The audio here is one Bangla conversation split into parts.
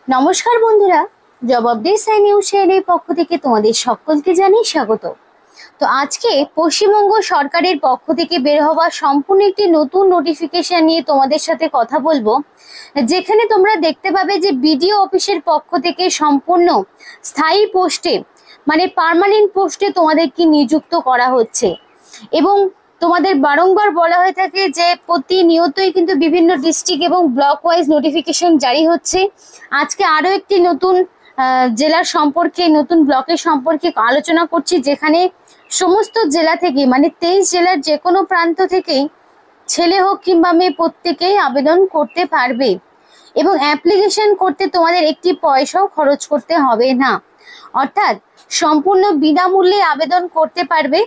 নমস্কার বন্ধুরা, জব আপডেটস এন্ড নিউজ চ্যানেলের পক্ষ থেকে তোমাদের সকলকে জানাই স্বাগত। তো আজকে পশ্চিমবঙ্গ সরকারের পক্ষ থেকে বের হওয়া সম্পূর্ণ একটি নতুন নোটিফিকেশন নিয়ে তোমাদের সাথে কথা বলবো, যেখানে তোমরা দেখতে পাবে যে বিডিও অফিসের পক্ষ থেকে সম্পূর্ণ স্থায়ী পোস্টে মানে পার্মানেন্ট পোস্টে তোমাদেরকে নিযুক্ত করা হচ্ছে। এবং তোমাদের বারংবার বলা হয়ে থাকে যে প্রতিনিয়তই কিন্তু বিভিন্ন ডিস্ট্রিক্ট এবং ব্লক ওয়াইজ নোটিফিকেশন জারি হচ্ছে। আজকে আরো একটি নতুন জেলার সম্পর্কে, নতুন ব্লকের সম্পর্কে আলোচনা করছি, যেখানে সমস্ত জেলা থেকে মানে 23 জেলার যে কোনো প্রান্ত থেকেই ছেলে হোক কিংবা মেয়ে প্রত্যেকেই আবেদন করতে পারবে এবং অ্যাপ্লিকেশন করতে তোমাদের একটি পয়সাও খরচ করতে হবে না, অর্থাৎ সম্পূর্ণ বিনামূল্যে আবেদন করতে পারবে।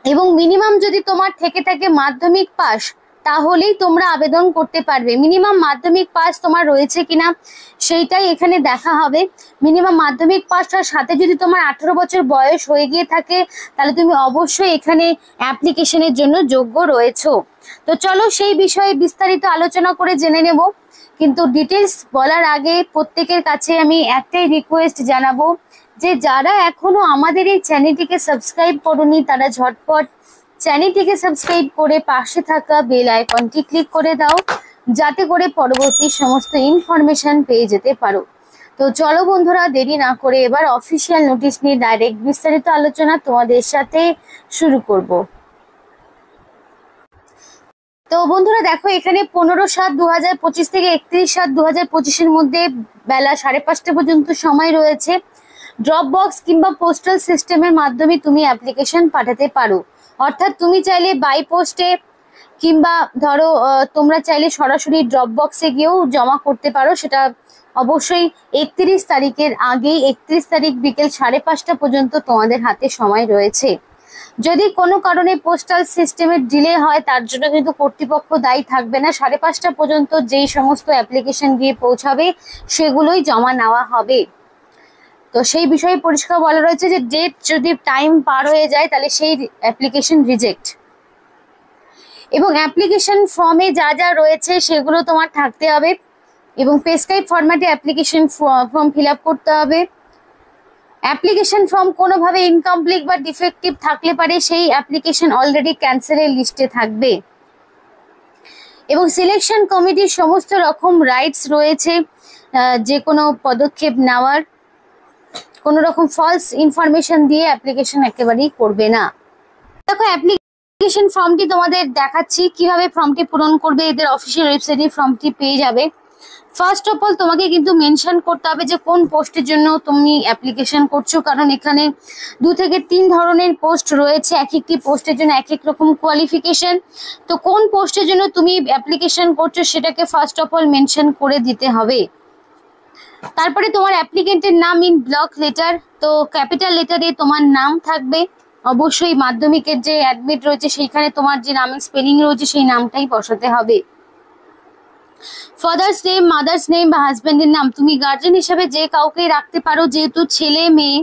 এবং মিনিমাম যদি তোমার থেকে থাকে মাধ্যমিক পাস, তাহলেই তোমরা আবেদন করতে পারবে। মিনিমাম মাধ্যমিক পাস তোমার রয়েছে কিনা সেইটাই এখানে দেখা হবে। মিনিমাম মাধ্যমিক পাসটার সাথে যদি তোমার 18 বছর বয়স হয়ে গিয়ে থাকে, তাহলে তুমি অবশ্যই এখানে অ্যাপ্লিকেশনের জন্য যোগ্য রয়েছো। তো চলো সেই বিষয়ে বিস্তারিত আলোচনা করে জেনে নেব, কিন্তু ডিটেলস বলার আগে প্রত্যেকের কাছে আমি একটাই রিকোয়েস্ট জানাবো যে যারা এখনো আমাদের এই চ্যানেলটিকে সাবস্ক্রাইব করোনি, তারা ঝটপট চ্যানেলটিকে সাবস্ক্রাইব করে পাশে থাকা বেল আইকনটি ক্লিক করে দাও, যাতে করে পরবর্তী সমস্ত ইনফরমেশন পেয়ে যেতে পারো। তো চলো বন্ধুরা, দেরি না করে এবার অফিসিয়াল নোটিশ নিয়ে ডাইরেক্ট বিস্তারিত আলোচনা তোমাদের সাথে শুরু করব। তো বন্ধুরা দেখো, এখানে 15/7/2025 থেকে 31/7/2025 মধ্যে বেলা 5:30 পর্যন্ত সময় রয়েছে। ড্রপ বক্স কিংবা পোস্টাল সিস্টেমের মাধ্যমে তুমি অ্যাপ্লিকেশন পাঠাতে পারো, অর্থাৎ তুমি চাইলে বাই পোস্টে কিংবা ধরো তোমরা চাইলে সরাসরি ড্রপ বক্সে গিয়েও জমা করতে পারো। সেটা অবশ্যই 31 তারিখের আগেই, 31 তারিখ বিকেল 5:30 পর্যন্ত তোমাদের হাতে সময় রয়েছে। যদি কোনো কারণে পোস্টাল সিস্টেমের ডিলে হয়, তার জন্য কিন্তু কর্তৃপক্ষ দায়ী থাকবে না। 5:30 পর্যন্ত যেই সমস্ত অ্যাপ্লিকেশন গিয়ে পৌঁছাবে সেগুলোই জমা নেওয়া হবে। তো সেই বিষয়ে পরিষ্কার বলা রয়েছে যে ডেট যদি টাইম পার হয়ে যায় তাহলে সেই অ্যাপ্লিকেশন রিজেক্ট। এবং অ্যাপ্লিকেশন ফর্মে যা যা রয়েছে সেগুলো তোমার থাকতে হবে এবং প্রেসক্রাইব ফরম্যাটে অ্যাপ্লিকেশন ফর্ম ফিল আপ করতে হবে। অ্যাপ্লিকেশন ফর্ম কোনোভাবে ইনকমপ্লিট বা ডিফেক্টিভ থাকলে পারে সেই অ্যাপ্লিকেশন অলরেডি ক্যান্সেলের লিস্টে থাকবে। এবং সিলেকশন কমিটির সমস্ত রকম রাইটস রয়েছে যে কোনো পদক্ষেপ নেওয়ার। কোনো রকম ফলস ইনফরমেশন দিয়ে অ্যাপ্লিকেশন একেবারেই করবে না। দেখো, অ্যাপ্লিকেশন ফর্মটি তোমাদের দেখাচ্ছি কিভাবে ফর্মটি পূরণ করবে। এদের অফিসিয়াল ওয়েবসাইটে ফর্মটি পেয়ে যাবে। ফার্স্ট অফ অল তোমাকে কিন্তু মেনশন করতে হবে যে কোন পোস্টের জন্য তুমি অ্যাপ্লিকেশন করছো, কারণ এখানে 2 থেকে 3 ধরনের পোস্ট রয়েছে। এক একটি পোস্টের জন্য এক এক রকম কোয়ালিফিকেশন। তো কোন পোস্টের জন্য তুমি অ্যাপ্লিকেশন করছো সেটাকে ফার্স্ট অফ অল মেনশন করে দিতে হবে। তারপরে তোমার অ্যাপ্লিকেন্টের নাম ইন ব্লক লেটার, তো ক্যাপিটাল লেটারে তোমার নাম থাকবে। অবশ্যই মাধ্যমিকের যে অ্যাডমিট রয়েছে সেইখানে তোমার যে নামের স্পেলিং রয়েছে সেই নামটাই বসাতে হবে। ফাদার্স নেম, মাদার্স নেম বা হাজব্যান্ডের নাম তুমি গার্জেন হিসেবে যে কাউকে রাখতে পারো, যেহেতু ছেলে মেয়ে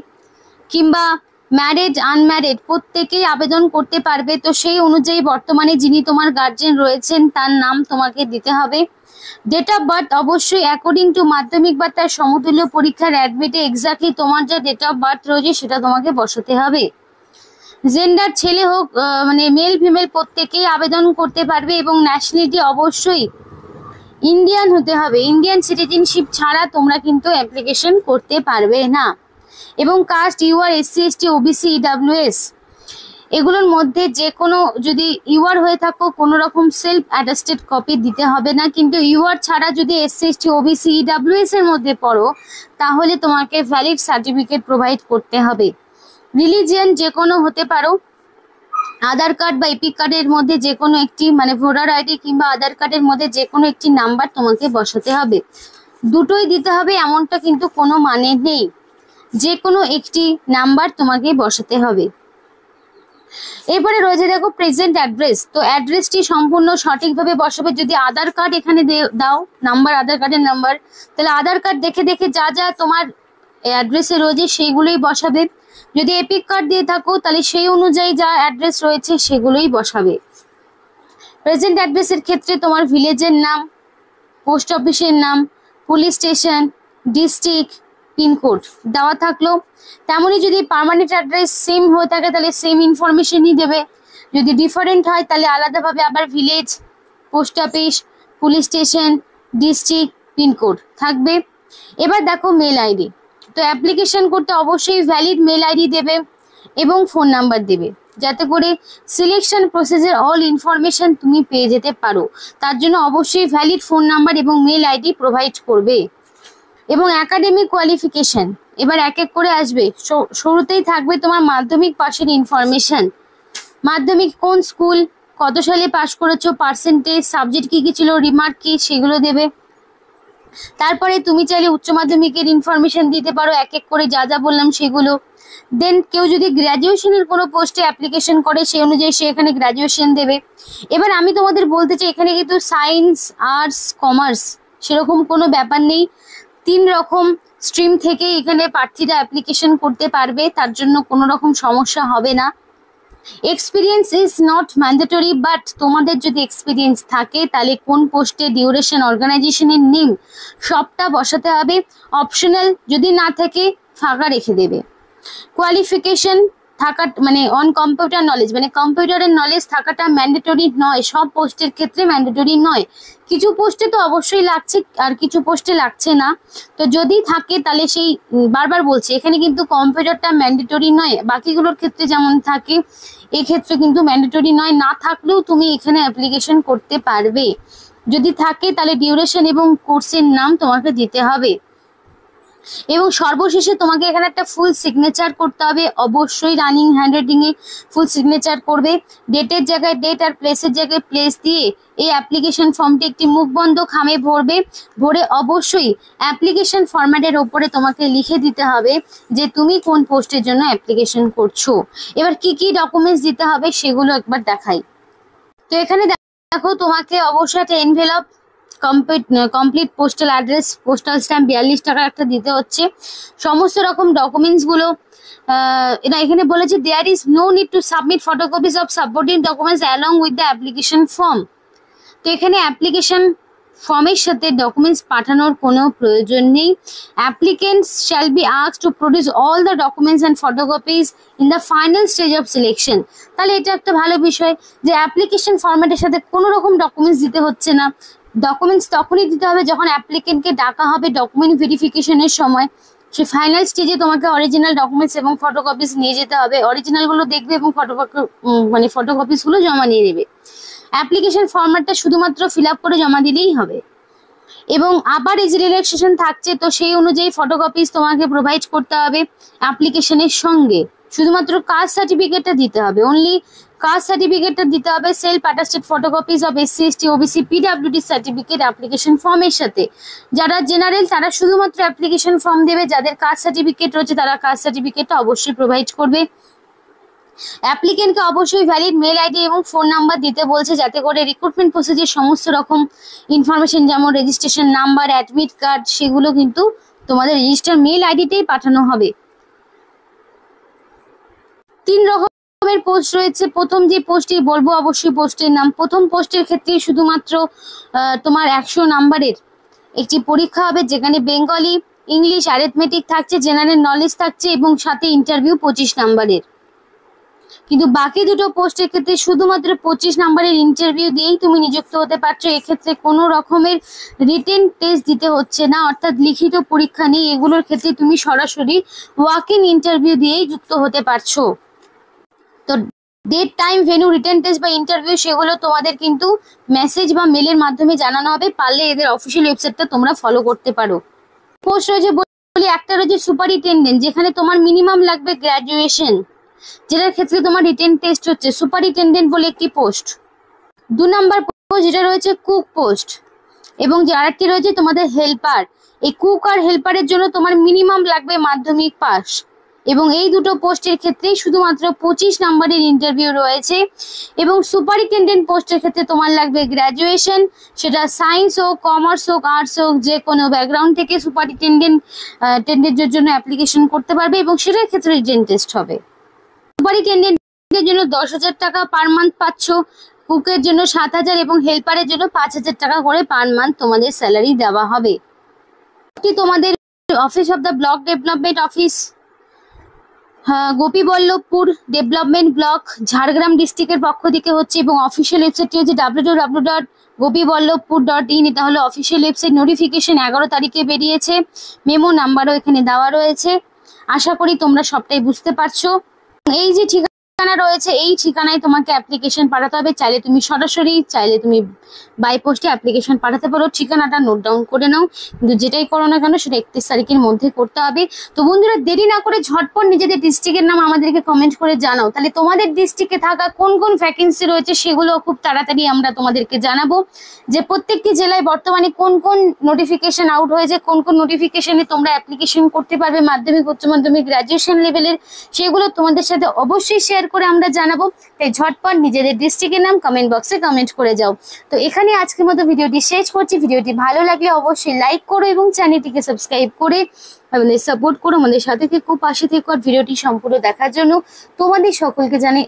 কিংবা ম্যারিড আনম্যারিড প্রত্যেকেই আবেদন করতে পারবে। তো সেই অনুযায়ী বর্তমানে যিনি তোমার গার্জেন রয়েছেন তার নাম তোমাকে দিতে হবে। ডেট অফ বার্থ অবশ্যই অ্যাকর্ডিং টু মাধ্যমিক বা তার সমতুল্য পরীক্ষার অ্যাডমিটে এক্স্যাক্টলি তোমার যা ডেট অফ বার্থ রয়েছে সেটা তোমাকে বসাতে হবে। জেন্ডার ছেলে হোক মানে মেল ফিমেল প্রত্যেকেই আবেদন করতে পারবে এবং ন্যাশনালিটি অবশ্যই ইন্ডিয়ান হতে হবে। ইন্ডিয়ান সিটিজেনশিপ ছাড়া তোমরা কিন্তু অ্যাপ্লিকেশন করতে পারবে না। এবং caste UR, SC ST, OBC, EWS এগুলোর মধ্যে যে কোনো, যদি ইউআর হয়ে থাকো কোনো রকম সেলফ অ্যাটাস্টেড কপি দিতে হবে না, কিন্তু ইউআর ছাড়া যদি এসসি এসটি, ওবিসি, ইডব্লিউএস এর মধ্যে পড়ো তাহলে তোমাকে ভ্যালিড সার্টিফিকেট প্রোভাইড করতে হবে। রিলিজিয়ান যে কোনো হতে পারো। আধার কার্ড বা এপিক কার্ডের মধ্যে যে কোনো একটি, মানে ভোটার আইডি কিংবা আধার কার্ডের মধ্যে যে কোনো একটি নাম্বার তোমাকে বসাতে হবে। দুটোই দিতে হবে এমনটা কিন্তু কোনো মানে নেই, যে কোনো একটি নাম্বার তোমাকে বসাতে হবে। এরপরে রয়েছে দেখো প্রেজেন্ট অ্যাড্রেস। তো অ্যাড্রেসটি সম্পূর্ণ সঠিকভাবে বসাবে। যদি আধার কার্ড এখানে দাও নাম্বার, আধার কার্ডের নাম্বার, তাহলে আধার কার্ড দেখে দেখে যা যা তোমার অ্যাড্রেসে রয়েছে সেইগুলোই বসাবে। যদি এপিক কার্ড দিয়ে থাকো তাহলে সেই অনুযায়ী যা অ্যাড্রেস রয়েছে সেগুলোই বসাবে। প্রেজেন্ট অ্যাড্রেসের ক্ষেত্রে তোমার ভিলেজের নাম, পোস্ট অফিসের নাম, পুলিশ স্টেশন, ডিস্ট্রিক্ট, পিনকোড দেওয়া থাকলো। তেমনই যদি পার্মানেন্ট অ্যাড্রেস সেম হয়ে থাকে তাহলে সেম ইনফরমেশনই দেবে, যদি ডিফারেন্ট হয় তাহলে আলাদাভাবে আবার village, post office, police station, district, pin code থাকবে। এবার দেখো মেল আইডি, তো অ্যাপ্লিকেশন করতে অবশ্যই ভ্যালিড মেল আইডি দেবে এবং ফোন নাম্বার দেবে, যাতে করে সিলেকশন প্রসেসের অল ইনফরমেশন তুমি পেয়ে যেতে পারো। তার জন্য অবশ্যই ভ্যালিড ফোন নাম্বার এবং মেল আইডি প্রোভাইড করবে। এবং একাডেমিক কোয়ালিফিকেশন এবার এক এক করে আসবে। শুরুতেই থাকবে তোমার মাধ্যমিক পাশের ইনফরমেশন, মাধ্যমিক কোন স্কুল, কত সালে পাশ করেছো, পার্সেন্টেজ, সাবজেক্ট কি কি ছিল, রিমার্ক কি, সেগুলো দেবে। তারপরে তুমি চাইলে উচ্চ মাধ্যমিকের ইনফরমেশন দিতে পারো, এক এক করে যা যা বললাম সেগুলো। দেন কেউ যদি গ্র্যাজুয়েশনের কোনো পোস্টে অ্যাপ্লিকেশন করে সেই অনুযায়ী সে এখানে গ্র্যাজুয়েশন দেবে। এবার আমি তোমাদের বলতে চাই এখানে কিন্তু সায়েন্স, আর্টস, কমার্স সেরকম কোনো ব্যাপার নেই। 3 রকম স্ট্রিম থেকে এখানে প্রার্থীরা অ্যাপ্লিকেশন করতে পারবে, তার জন্য কোনো রকম সমস্যা হবে না। Experience is not mandatory, but তোমাদের যদি এক্সপিরিয়েন্স থাকে তাহলে কোন পোস্টে, ডিউরেশন, অর্গানাইজেশনের নেম সবটা বসাতে হবে। অপশনাল যদি না থাকে ফাঁকা রেখে দেবে। কোয়ালিফিকেশন থাকা মানে অন কম্পিউটার নলেজ, মানে কম্পিউটারের নলেজ থাকাটা ম্যান্ডেটরি নয়, সব পোস্টের ক্ষেত্রে ম্যান্ডেটরি নয়। কিছু পোস্টে তো অবশ্যই লাগছে আর কিছু পোস্টে লাগছে না। তো যদি থাকে তাহলে সেই বারবার বলছি এখানে কিন্তু কম্পিউটারটা ম্যান্ডেটরি নয়, বাকিগুলোর ক্ষেত্রে যেমন থাকে এক্ষেত্রে কিন্তু ম্যান্ডেটরি নয়। না থাকলেও তুমি এখানে অ্যাপ্লিকেশন করতে পারবে। যদি থাকে তাহলে ডিউরেশন এবং কোর্সের নাম তোমাকে দিতে হবে। এবং সর্বশেষে তোমাকে এখানে একটা ফুল সিগনেচার করতে হবে, অবশ্যই রানিং হ্যান্ডরাইটিং এ ফুল সিগনেচার করবে। ডেটের জায়গায় ডেট আর প্লেসের জায়গায় প্লেস দিয়ে এই অ্যাপ্লিকেশন ফর্মটি একটি মুখ বন্ধ খামে ভরবে। ভরে অবশ্যই অ্যাপ্লিকেশন ফরম্যাটের ওপরে তোমাকে লিখে দিতে হবে যে তুমি কোন পোস্টের জন্য অ্যাপ্লিকেশন করছো। এবার কি কি ডকুমেন্টস দিতে হবে সেগুলো একবার দেখাই। তো এখানে দেখো তোমাকে অবশ্যই একটা envelope, complete postal address, postal stamp 42 টাকার একটা দিতে হচ্ছে। সমস্ত রকম ডকুমেন্টস গুলো এখানে বলেছে there is no need to submit photocopies of supporting documents along with the application form. তো এখানে অ্যাপ্লিকেশন ফর্মের সাথে ডকুমেন্টস পাঠানোর কোনো প্রয়োজন নেই। Applicants shall be asked to produce all the documents and photocopies in the final stage of selection. তাহলে এটা একটা ভালো বিষয় যে অ্যাপ্লিকেশন ফর্মেটের সাথে কোনো রকম ডকুমেন্টস দিতে হচ্ছে না। ডকুমেন্টস তখনই দিতে হবে যখন অ্যাপ্লিকেন্টকে ডাকা হবে ডকুমেন্ট ভেরিফিকেশনের সময়। সে ফাইনাল স্টেজে তোমাকে অরিজিনাল ডকুমেন্টস এবং ফটোকপিস নিয়ে যেতে হবে, অরিজিনালগুলো দেখবে এবং ফটোকপিসগুলো জমা নিয়ে নেবে। অ্যাপ্লিকেশন ফর্ম্যাটটা শুধুমাত্র ফিল আপ করে জমা দিলেই হবে। এবং আবার এজ রিল্যাক্সেশন থাকছে, তো সেই অনুযায়ী ফটোকপিস তোমাকে প্রোভাইড করতে হবে অ্যাপ্লিকেশনের সঙ্গে। শুধুমাত্র কাস্ট সার্টিফিকেটটা দিতে হবে, অনলি কাস্ট সার্টিফিকেটটা দিতে হবে। Self attested photocopies of SC ST OBC PWD certificate application ফর্মের সাথে। যারা জেনারেল তারা শুধুমাত্র অ্যাপ্লিকেশন ফর্ম দেবে, যাদের কাস্ট সার্টিফিকেট রয়েছে তারা কাস্ট সার্টিফিকেটটা অবশ্যই প্রোভাইড করবে। অ্যাপ্লিকেন্টকে অবশ্যই ভ্যালিড মেল আইডি এবং ফোন নাম্বার দিতে বলছে, যাতে করে রিক্রুটমেন্ট প্রসেসের সমস্ত রকম ইনফরমেশন যেমন রেজিস্ট্রেশন নাম্বার, অ্যাডমিট কার্ড সেগুলো কিন্তু তোমাদের রেজিস্টার মেল আইডিতেই পাঠানো হবে। 3 রকমের পোস্ট রয়েছে। প্রথম যে পোস্টটি বলবো অবশ্যই পোস্টের নাম। প্রথম পোস্টের ক্ষেত্রে শুধুমাত্র তোমার 100 নাম্বারের একটি পরীক্ষা হবে, যেখানে বেঙ্গলি, ইংলিশ, অ্যারিথমেটিক থাকছে, জেনারেল নলেজ থাকছে এবং সাথে ইন্টারভিউ 25 নাম্বারের। কিন্তু বাকি দুটো পোস্টের ক্ষেত্রে শুধুমাত্র 25 নাম্বারের ইন্টারভিউ দিয়েই তুমি নিযুক্ত হতে পারছো। এক্ষেত্রে কোনো রকমের রিটেন টেস্ট দিতে হচ্ছে না, অর্থাৎ লিখিত পরীক্ষা নেই। এগুলোর ক্ষেত্রে তুমি সরাসরি ওয়াক ইন ইন্টারভিউ দিয়েই যুক্ত হতে পারছো। তো date, time, venue, written test বা ইন্টারভিউ সেগুলো তোমাদের কিন্তু মেসেজ বা মেলের মাধ্যমে জানানো হবে। পারলে এদের অফিসিয়াল ওয়েবসাইটটা তোমরা ফলো করতে পারো। পোস্ট রয়েছে বলি, একটা রয়েছে সুপারিনটেন্ডেন্ট, যেখানে তোমার মিনিমাম লাগবে গ্র্যাজুয়েশন, যেটার ক্ষেত্রে তোমার রিটেন টেস্ট হচ্ছে। সুপারিনটেন্ডেন্ট বলে একটি পোস্ট। 2 নাম্বার পোস্ট যেটা রয়েছে কুক পোস্ট, এবং যে আরেকটি রয়েছে তোমাদের হেল্পার। এই কুক আর হেল্পারের জন্য তোমার মিনিমাম লাগবে মাধ্যমিক পাস, এবং এই দুটো পোস্টের ক্ষেত্রেই শুধুমাত্র 25 নাম্বারের ইন্টারভিউ রয়েছে। এবং সুপারিনটেন্ডেন্ট পোস্টের ক্ষেত্রে তোমার লাগবে গ্র্যাজুয়েশন, সেটা সায়েন্স হোক, কমার্স হোক, আর্টস হোক, যে কোনো ব্যাকগ্রাউন্ড থেকে সুপারিনটেন্ডেন্টের জন্য অ্যাপ্লিকেশন করতে পারবে, এবং সেটার ক্ষেত্রে রিটেন টেস্ট হবে। সুপারিনটেন্ডেন্টের জন্য 10,000 টাকা পার মান্থ পাচ্ছ, কুকের জন্য 7,000 এবং হেল্পারের জন্য 5,000 টাকা করে পার মান্থ তোমাদের স্যালারি দেওয়া হবে। তোমাদের office of the block development office, Gopiballavpur development block, Jhargram ডিস্ট্রিক্টের পক্ষ থেকে হচ্ছে, এবং অফিসিয়াল ওয়েবসাইটটি হচ্ছে www.gopiballavpur.in। এটা হলো অফিসিয়াল ওয়েবসাইট। নোটিফিকেশন 11 তারিখে বেরিয়েছে, মেমো নাম্বারও এখানে দেওয়া রয়েছে। আশা করি তোমরা সবটাই বুঝতে পারছো। এই যে ঠিকানা রয়েছে, এই ঠিকানায় তোমাকে অ্যাপ্লিকেশন পাঠাতে হবে। চাইলে তুমি সরাসরি, চাইলে তুমি বাই পোস্টে অ্যাপ্লিকেশন পাঠাতে পারো। ঠিকানাটা নোট ডাউন করে নাও, কিন্তু যেটাই করো না কেন সেটা 31 তারিখের মধ্যে করতে হবে। তো বন্ধুরা, দেরি না করে ঝটপট নিজেদের ডিস্ট্রিক্টের নাম আমাদেরকে কমেন্ট করে জানাও, তাহলে তোমাদের ডিস্ট্রিক্টে থাকা কোন কোন ভ্যাকেন্সি রয়েছে সেগুলো খুব তাড়াতাড়ি আমরা তোমাদেরকে জানাবো, যে প্রত্যেকটি জেলায় বর্তমানে কোন কোন নোটিফিকেশন আউট হয়েছে, কোন কোন নোটিফিকেশনে তোমরা অ্যাপ্লিকেশন করতে পারবে মাধ্যমিক, উচ্চ মাধ্যমিক, গ্রাজুয়েশন লেভেলের, সেগুলো তোমাদের সাথে অবশ্যই শেয়ার করে আমরা জানাবো। তাই ঝটপট নিজেদের ডিস্ট্রিক্টের নাম কমেন্ট বক্সে কমেন্ট করে যাও। তো এখানে আজকের মতো ভিডিওটি শেষ করছি। ভিডিওটি ভালো লাগলে অবশ্যই লাইক করো এবং চ্যানেলটিকে সাবস্ক্রাইব করে আমাদের সাপোর্ট করো, আমাদের সাথে থেকো, পাশে থেকো। আর ভিডিওটি সম্পূর্ণ দেখার জন্য তোমাদের সকলকে জানাই